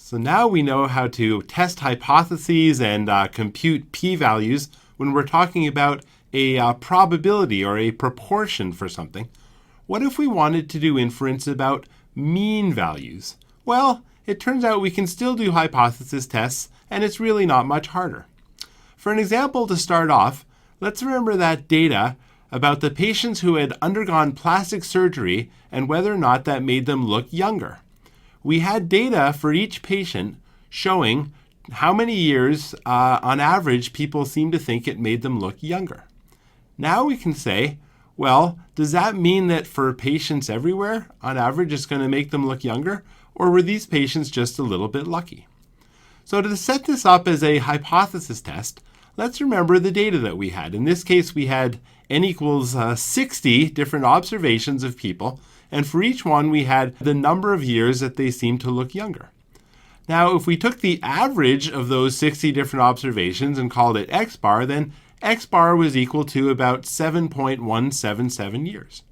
So now we know how to test hypotheses and compute p-values when we're talking about a probability or a proportion for something. What if we wanted to do inference about mean values? Well, it turns out we can still do hypothesis tests, and it's really not much harder. For an example to start off, let's remember that data about the patients who had undergone plastic surgery and whether or not that made them look younger. We had data for each patient showing how many years, on average, people seem to think it made them look younger. Now we can say, well, does that mean that for patients everywhere, on average, it's going to make them look younger? Or were these patients just a little bit lucky? So to set this up as a hypothesis test, let's remember the data that we had. In this case, we had n equals 60 different observations of people, and for each one, we had the number of years that they seemed to look younger. Now, if we took the average of those 60 different observations and called it x bar, then x bar was equal to about 7.177 years.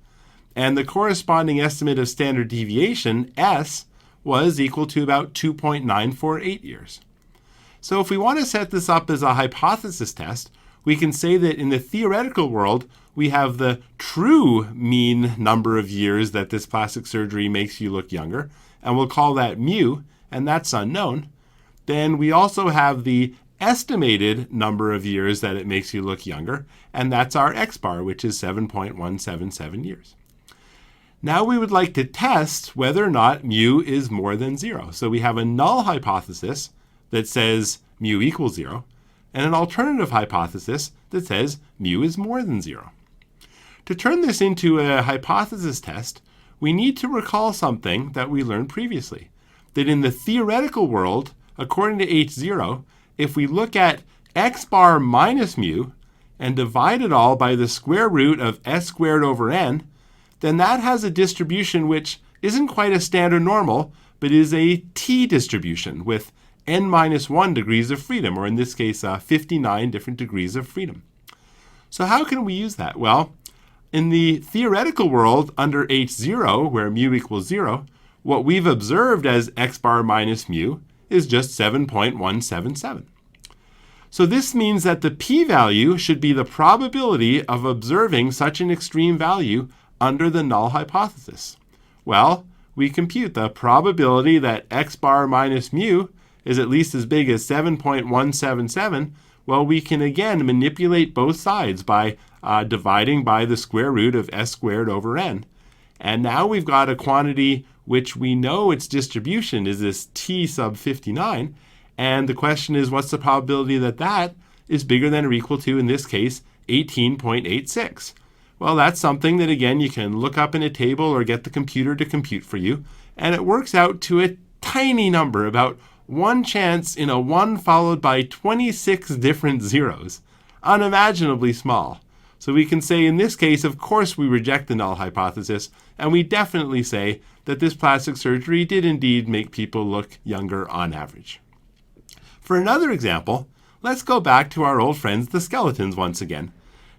And the corresponding estimate of standard deviation, S, was equal to about 2.948 years. So if we want to set this up as a hypothesis test, we can say that in the theoretical world, we have the true mean number of years that this plastic surgery makes you look younger, and we'll call that mu, and that's unknown. Then we also have the estimated number of years that it makes you look younger, and that's our x bar, which is 7.177 years. Now we would like to test whether or not mu is more than 0. So we have a null hypothesis that says mu equals 0, and an alternative hypothesis that says mu is more than 0. To turn this into a hypothesis test, we need to recall something that we learned previously, that in the theoretical world, according to H0, if we look at x bar minus mu and divide it all by the square root of s squared over n, then that has a distribution which isn't quite a standard normal, but is a t distribution with n minus 1 degrees of freedom, or in this case, 59 different degrees of freedom. So how can we use that? Well, in the theoretical world under H0, where mu equals 0, what we've observed as x bar minus mu is just 7.177. So this means that the p-value should be the probability of observing such an extreme value under the null hypothesis. Well, we compute the probability that x bar minus mu is at least as big as 7.177. Well, we can again manipulate both sides by dividing by the square root of s squared over n. And now we've got a quantity which we know its distribution is this t sub 59. And the question is, what's the probability that that is bigger than or equal to, in this case, 18.86? Well, that's something that, again, you can look up in a table or get the computer to compute for you. And it works out to a tiny number, about 1 chance in a 1 followed by 26 different zeros. Unimaginably small. So we can say in this case, of course, we reject the null hypothesis, and we definitely say that this plastic surgery did indeed make people look younger on average. For another example, let's go back to our old friends, the skeletons, once again.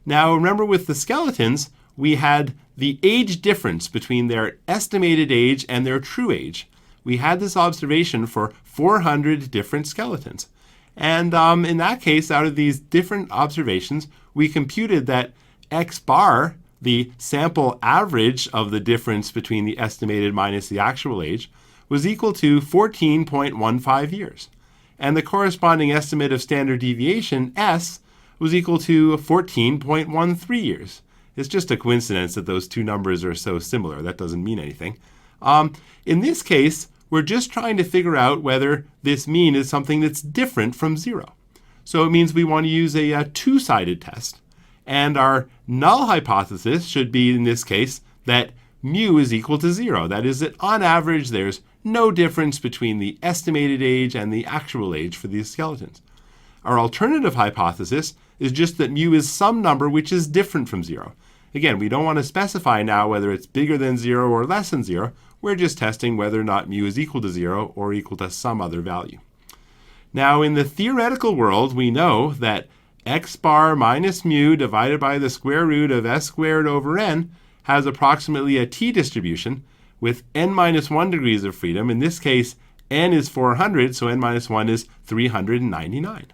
Now, remember with the skeletons, we had the age difference between their estimated age and their true age. We had this observation for 400 different skeletons. And in that case, out of these different observations, we computed that x bar, the sample average of the difference between the estimated minus the actual age, was equal to 14.15 years. And the corresponding estimate of standard deviation, S, was equal to 14.13 years. It's just a coincidence that those two numbers are so similar. That doesn't mean anything. In this case, we're just trying to figure out whether this mean is something that's different from 0. So it means we want to use a two-sided test. And our null hypothesis should be, in this case, that mu is equal to 0. That is, that on average, there's no difference between the estimated age and the actual age for these skeletons. Our alternative hypothesis is just that mu is some number which is different from 0. Again, we don't want to specify now whether it's bigger than 0 or less than 0. We're just testing whether or not mu is equal to 0 or equal to some other value. Now, in the theoretical world, we know that x bar minus mu divided by the square root of s squared over n has approximately a t distribution with n minus 1 degrees of freedom. In this case, n is 400, so n minus 1 is 399.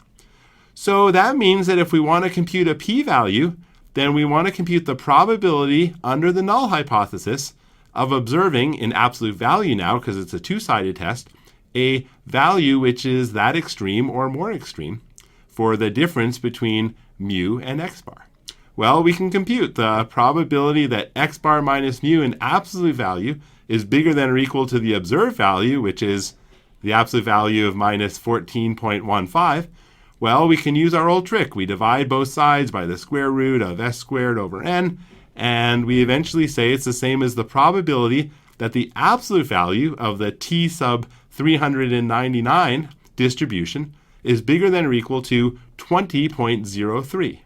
So that means that if we want to compute a p-value, then we want to compute the probability under the null hypothesis of observing in absolute value now, because it's a two-sided test, a value which is that extreme or more extreme for the difference between mu and x bar. Well, we can compute the probability that x bar minus mu in absolute value is bigger than or equal to the observed value, which is the absolute value of minus 14.15. Well, we can use our old trick. We divide both sides by the square root of s squared over n, and we eventually say it's the same as the probability that the absolute value of the t sub 399 distribution is bigger than or equal to 20.03.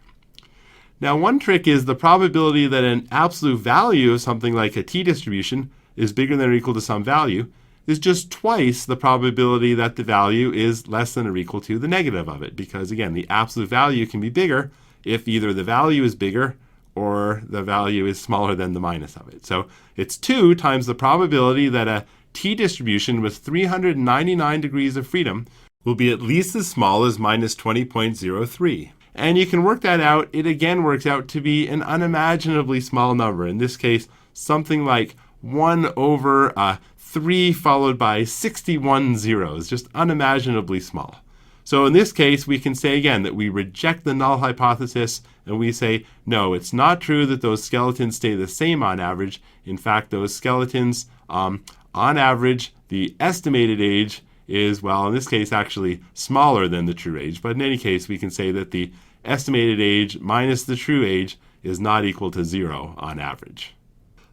Now, one trick is the probability that an absolute value of something like a t distribution is bigger than or equal to some value is just twice the probability that the value is less than or equal to the negative of it. Because again, the absolute value can be bigger if either the value is bigger or the value is smaller than the minus of it. So it's 2 times the probability that a t distribution with 399 degrees of freedom will be at least as small as minus 20.03. And you can work that out. It again works out to be an unimaginably small number. In this case, something like 1 over 3 followed by 61 zeros, just unimaginably small. So in this case, we can say again that we reject the null hypothesis and we say, no, it's not true that those skeletons stay the same on average. In fact, those skeletons, on average, the estimated age is, well, in this case, actually smaller than the true age. But in any case, we can say that the estimated age minus the true age is not equal to 0 on average.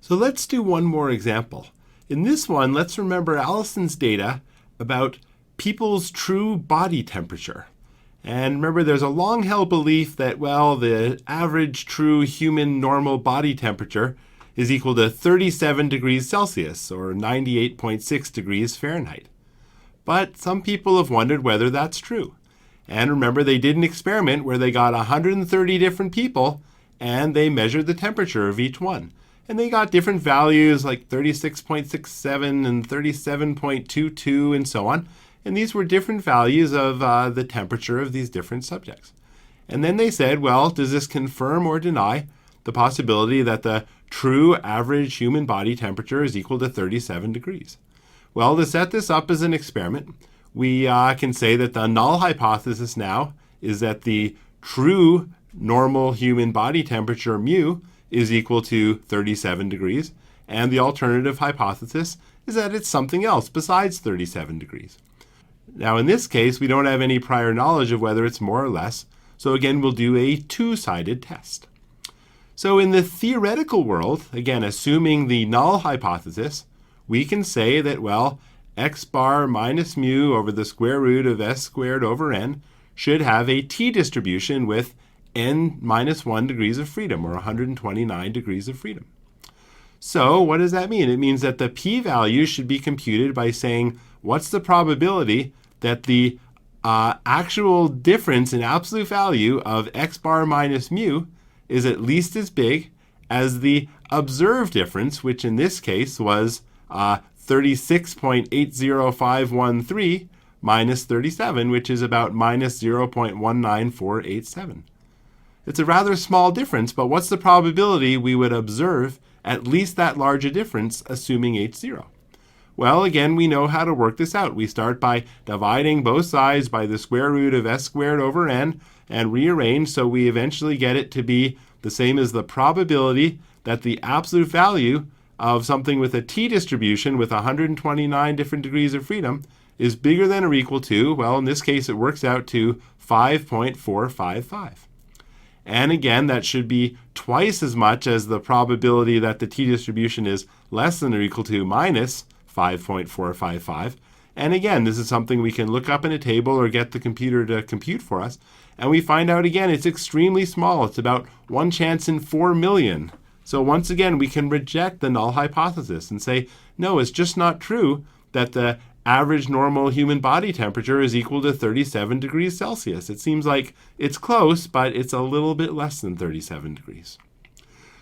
So let's do one more example. In this one, let's remember Allison's data about people's true body temperature. And remember, there's a long-held belief that, well, the average true human normal body temperature is equal to 37 degrees Celsius or 98.6 degrees Fahrenheit. But some people have wondered whether that's true. And remember, they did an experiment where they got 130 different people and they measured the temperature of each one. And they got different values like 36.67 and 37.22 and so on. And these were different values of the temperature of these different subjects. And then they said, well, does this confirm or deny the possibility that the true average human body temperature is equal to 37 degrees? Well, to set this up as an experiment, we can say that the null hypothesis now is that the true normal human body temperature, mu, is equal to 37 degrees. And the alternative hypothesis is that it's something else besides 37 degrees. Now, in this case, we don't have any prior knowledge of whether it's more or less. So again, we'll do a two-sided test. So in the theoretical world, again, assuming the null hypothesis, we can say that, well, x bar minus mu over the square root of s squared over n should have a t distribution with n minus 1 degrees of freedom, or 129 degrees of freedom. So what does that mean? It means that the p-value should be computed by saying, what's the probability that the actual difference in absolute value of x bar minus mu is at least as big as the observed difference, which in this case was 36.80513 minus 37, which is about minus 0.19487. It's a rather small difference, but what's the probability we would observe at least that large a difference, assuming h0? Well, again, we know how to work this out. We start by dividing both sides by the square root of s squared over n and rearrange, so we eventually get it to be the same as the probability that the absolute value of something with a t distribution with 129 different degrees of freedom is bigger than or equal to, well, in this case, it works out to 5.455. And again, that should be twice as much as the probability that the t distribution is less than or equal to minus 5.455. And again, this is something we can look up in a table or get the computer to compute for us. And we find out again, it's extremely small. It's about 1 chance in 4 million. So once again, we can reject the null hypothesis and say, no, it's just not true that the average normal human body temperature is equal to 37 degrees Celsius. It seems like it's close, but it's a little bit less than 37 degrees.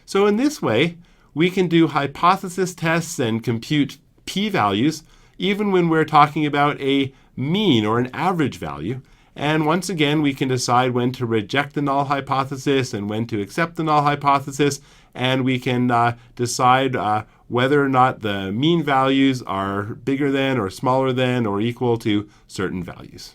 So in this way, we can do hypothesis tests and compute p-values even when we're talking about a mean or an average value. And once again, we can decide when to reject the null hypothesis and when to accept the null hypothesis. And we can decide whether or not the mean values are bigger than or smaller than or equal to certain values.